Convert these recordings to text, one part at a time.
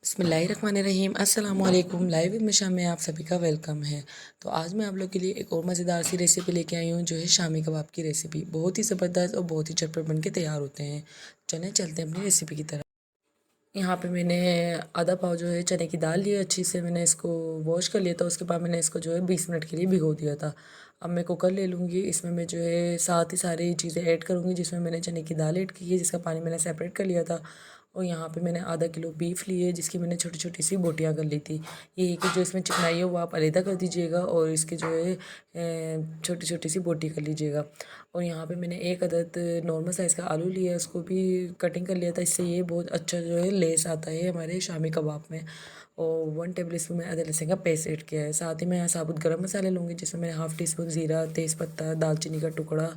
बिस्मिल्लाहिर्रहमानिर्रहीम अस्सलाम वालेकुम। लाइव विद मिशा में आप सभी का वेलकम है। तो आज मैं आप लोग के लिए एक और मज़ेदार सी रेसिपी लेके आई हूँ, जो है शामी कबाब की रेसिपी। बहुत ही ज़बरदस्त और बहुत ही झटपट बन के तैयार होते हैं। चलें चलते हैं अपनी रेसिपी की तरफ। यहाँ पे मैंने आधा पाव जो है चने की दाल ली है, अच्छी से मैंने इसको वॉश कर लिया था। उसके बाद मैंने इसको जो है 20 मिनट के लिए भिगो दिया था। अब मैं कुकर ले लूँगी, इसमें मैं जो है साथ ही सारी चीज़ें ऐड करूँगी, जिसमें मैंने चने की दाल ऐड की है, जिसका पानी मैंने सेपरेट कर लिया था। और यहाँ पे मैंने आधा किलो बीफ ली है, जिसकी मैंने छोटी छोटी सी बोटियाँ कर ली थी। ये है कि जो इसमें चिकनाई है वो आप अलहदा कर दीजिएगा और इसके जो है छोटी छोटी सी बोटी कर लीजिएगा। और यहाँ पे मैंने एक अदद नॉर्मल साइज़ का आलू लिया है, उसको भी कटिंग कर लिया था। इससे ये बहुत अच्छा जो है लेस आता है हमारे शामी कबाब में। और 1 टेबल स्पून में अदरक लहसुन का पेस्ट ऐड किया है। साथ ही मैं यहाँ साबुत गरम मसाले लूँगी, जिसमें मैंने हाफ़ टी स्पून ज़ीरा, तेज़पत्ता, दालचीनी का टुकड़ा,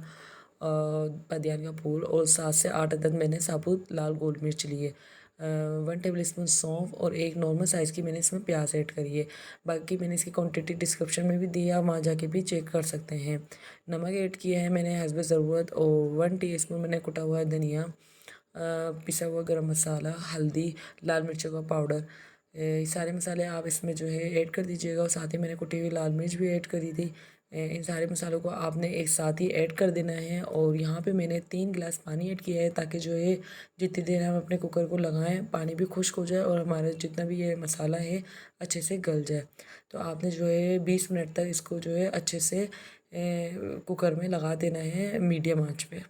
बादियान का फूल और 7 से 8 अदद मैंने साबुत लाल गोल मिर्च लिए। 1 टेबल स्पून सौंफ और एक नॉर्मल साइज़ की मैंने इसमें प्याज ऐड करी है। बाकी मैंने इसकी क्वांटिटी डिस्क्रिप्शन में भी दी है, आप वहाँ जाके भी चेक कर सकते हैं। नमक ऐड किया है मैंने हस्ब ज़रूरत और 1 टीस्पून मैंने कुटा हुआ है धनिया, पिसा हुआ गरम मसाला, हल्दी, लाल मिर्चों का पाउडर। ये सारे मसाले आप इसमें जो है ऐड कर दीजिएगा और साथ ही मैंने कुटी हुई लाल मिर्च भी ऐड करी थी। इन सारे मसालों को आपने एक साथ ही ऐड कर देना है। और यहाँ पे मैंने 3 गिलास पानी ऐड किया है, ताकि जो है जितनी देर हम अपने कुकर को लगाएं पानी भी खुश्क हो जाए और हमारा जितना भी ये मसाला है अच्छे से गल जाए। तो आपने जो है 20 मिनट तक इसको जो है अच्छे से कुकर में लगा देना है मीडियम आंच पे।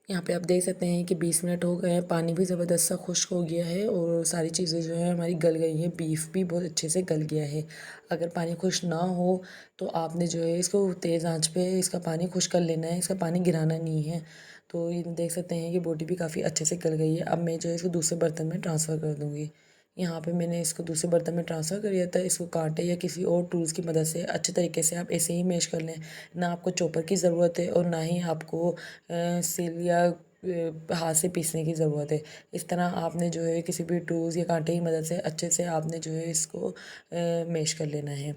यहाँ पे आप देख सकते हैं कि 20 मिनट हो गए हैं, पानी भी ज़बरदस्त सा खुश्क हो गया है और सारी चीज़ें जो है हमारी गल गई हैं, बीफ भी बहुत अच्छे से गल गया है। अगर पानी खुश्क ना हो तो आपने जो है इसको तेज़ आंच पे इसका पानी खुश्क कर लेना है, इसका पानी गिराना नहीं है। तो ये देख सकते हैं कि बोटी भी काफ़ी अच्छे से गल गई है। अब मैं जो है इसको दूसरे बर्तन में ट्रांसफ़र कर दूँगी। यहाँ पे मैंने इसको दूसरे बर्तन में ट्रांसफ़र कर दिया था। इसको कांटे या किसी और टूल्स की मदद से अच्छे तरीके से आप ऐसे ही मैश कर लें। ना आपको चॉपर की ज़रूरत है और ना ही आपको सिल या हाथ से पीसने की ज़रूरत है। इस तरह आपने जो है किसी भी टूल्स या कांटे की मदद से अच्छे से आपने जो है इसको मैश कर लेना है।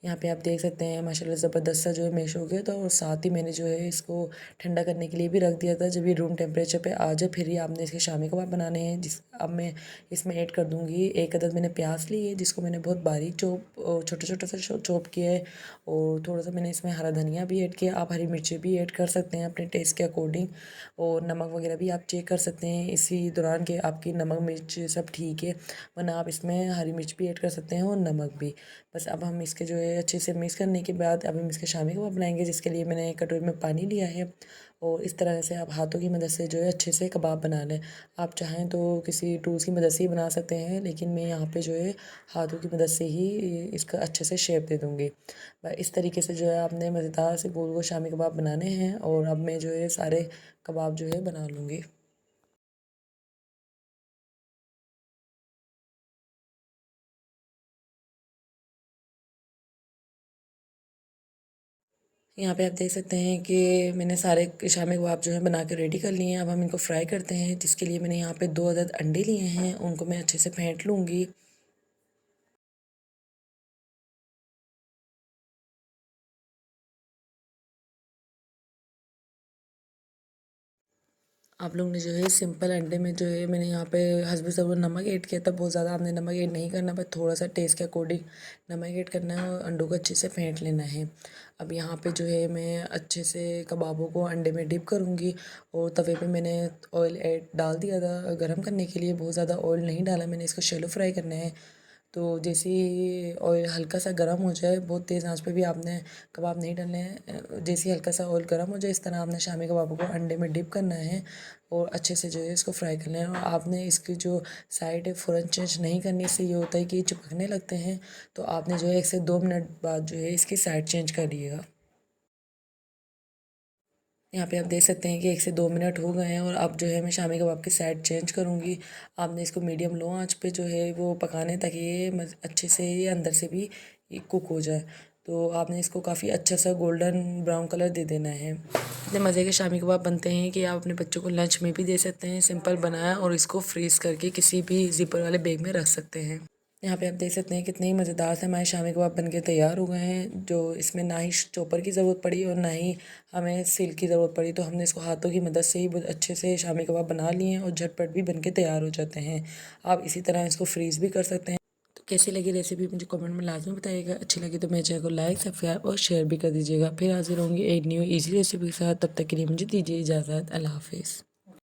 यहाँ पे आप देख सकते हैं माशाल्लाह ज़बरदस्त सा जो है मैश हो गया था। और साथ ही मैंने जो है इसको ठंडा करने के लिए भी रख दिया था। जब ये रूम टेम्परेचर पे आ जाए फिर ही आपने इसके शामी कबाब बनाने हैं। अब मैं इसमें ऐड कर दूँगी एक अदद मैंने प्याज ली है, जिसको मैंने बहुत बारीक छोटे छोटे से चॉप किया है। और थोड़ा सा मैंने इसमें हरा धनिया भी ऐड किया। आप हरी मिर्ची भी ऐड कर सकते हैं अपने टेस्ट के अकॉर्डिंग। और नमक वगैरह भी आप चेक कर सकते हैं इसी दौरान कि आपकी नमक मिर्च सब ठीक है, वरना आप इसमें हरी मिर्च भी ऐड कर सकते हैं और नमक भी। बस अब हम इसके जो है अच्छे से मिक्स करने के बाद अब हम इसके शामी कबाब बनाएंगे, जिसके लिए मैंने एक कटोरी में पानी लिया है। और इस तरह से आप हाथों की मदद से जो है अच्छे से कबाब बना लें। आप चाहें तो किसी टूल्स की मदद से ही बना सकते हैं, लेकिन मैं यहाँ पे जो है हाथों की मदद से ही इसका अच्छे से शेप दे दूँगी। इस तरीके से जो है आपने मज़ेदार से गोल गोल शामी कबाब बनाने हैं। और अब मैं जो है सारे कबाब जो है बना लूँगी। यहाँ पे आप देख सकते हैं कि मैंने सारे शामी कबाब जो है बना के रेडी कर लिए हैं। अब हम इनको फ्राई करते हैं, जिसके लिए मैंने यहाँ पे 2 अदद अंडे लिए हैं, उनको मैं अच्छे से फेंट लूँगी। आप लोग ने जो है सिंपल अंडे में जो है मैंने यहाँ पे हस्बे ज़रूरत नमक ऐड किया था। बहुत ज़्यादा आपने नमक ऐड नहीं करना, बस थोड़ा सा टेस्ट के अकॉर्डिंग नमक ऐड करना है और अंडों को अच्छे से फेंट लेना है। अब यहाँ पे जो है मैं अच्छे से कबाबों को अंडे में डिप करूँगी। और तवे पे मैंने ऑयल ऐड डाल दिया था गरम करने के लिए। बहुत ज़्यादा ऑयल नहीं डाला मैंने, इसको शैलो फ्राई करना है। तो जैसे ही ऑयल हल्का सा गर्म हो जाए, बहुत तेज़ आंच पे भी आपने कबाब नहीं डालने हैं। जैसे ही हल्का सा ऑयल गर्म हो जाए, इस तरह आपने शामी कबाबों को अंडे में डिप करना है और अच्छे से जो है इसको फ्राई करना है। और आपने इसकी जो साइड है फ़ौरन चेंज नहीं करनी, इससे ये होता है कि ये चिपकने लगते हैं। तो आपने जो है 1 से 2 मिनट बाद जो है इसकी साइड चेंज करिएगा। यहाँ पे आप देख सकते हैं कि 1 से 2 मिनट हो गए हैं और अब जो है मैं शामी कबाब की साइड चेंज करूँगी। आपने इसको मीडियम लो आंच पे जो है वो पकाना, ताकि ये अच्छे से ये अंदर से भी ये कुक हो जाए। तो आपने इसको काफ़ी अच्छा सा गोल्डन ब्राउन कलर दे देना है। इतने मज़े के शामी कबाब बनते हैं कि आप अपने बच्चों को लंच में भी दे सकते हैं। सिंपल बनाया और इसको फ्रीज़ करके किसी भी ज़िपर वाले बैग में रख सकते हैं। यहाँ पे आप देख सकते हैं कितने ही मज़ेदार से हमारे शामी कबाब बनके तैयार हो गए हैं, जो इसमें ना ही चॉपर की ज़रूरत पड़ी और ना ही हमें सील की ज़रूरत पड़ी। तो हमने इसको हाथों की मदद से ही बहुत अच्छे से शामी कबाब बना लिए हैं और झटपट भी बनके तैयार हो जाते हैं। आप इसी तरह इसको फ्रीज़ भी कर सकते हैं। तो कैसी लगी रेसिपी मुझे कमेंट में लाजमी बताइएगा। अच्छी लगी तो मेरे चैनल को लाइक, सब्सक्राइब और शेयर भी कर दीजिएगा। फिर हाजिर होंगी एक न्यू ईजी रेसिपी के साथ। तब तक के लिए मुझे दीजिए इजाज़त। अल्लाह हाफिज़।